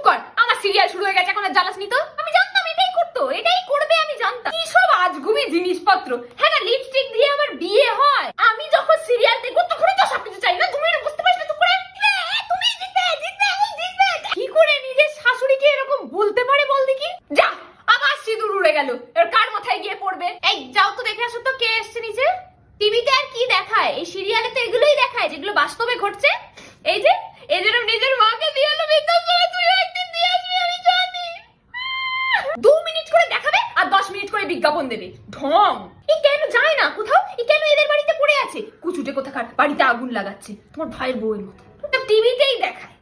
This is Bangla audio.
কর, আমার সিরিয়াল শুরু হয়ে গেছে, এখন আর জ্বালাস নি তো। আমি জানতাম এটাই করতো, এটাই করবে, আমি জানতাম। কি সব আজগুবি জিনিসপত্র। হ্যাঁ না, লিপস্টিক দিয়ে আমার বিয়ে হয়। আমি যখন সিরিয়াল দেখবো তখনই তো সবকিছু চাই না, তুমি এটা বুঝতে পারছ না? চুপ করে তুমি জিতবে জিতবে জিতবে। কি করে নিজের শাশুড়িকে এরকম বলতে পারে বল দেখি? যা, আবার সিঁদুর উড়ে গেল, এবার কার মাথায় গিয়ে পড়বে? এই যাও তো দেখে আসো তো কে এসছে নিচে। টিভিতে আর কি দেখায়? এই সিরিয়ালে তো এগুলোই দেখায় যেগুলো বাস্তবে ঘটছে। এই যে এদের নিজের মাকে দিয়ে হলো বিদ্যুৎ, তুই একদিন দিয়ে আসবি আমি জানি। 2 মিনিট করে দেখাবে আর 10 মিনিট করে বিজ্ঞাপন দেবে, ঢং। এই কেন যায় না কোথাও? এই কেন এদের বাড়িতে পড়ে আছে? কুচুটে কোথাকার, বাড়িতে আগুন লাগাচ্ছে তোমার ভাইয়ের বউয়ের মতো। টিভিতেই দেখায়।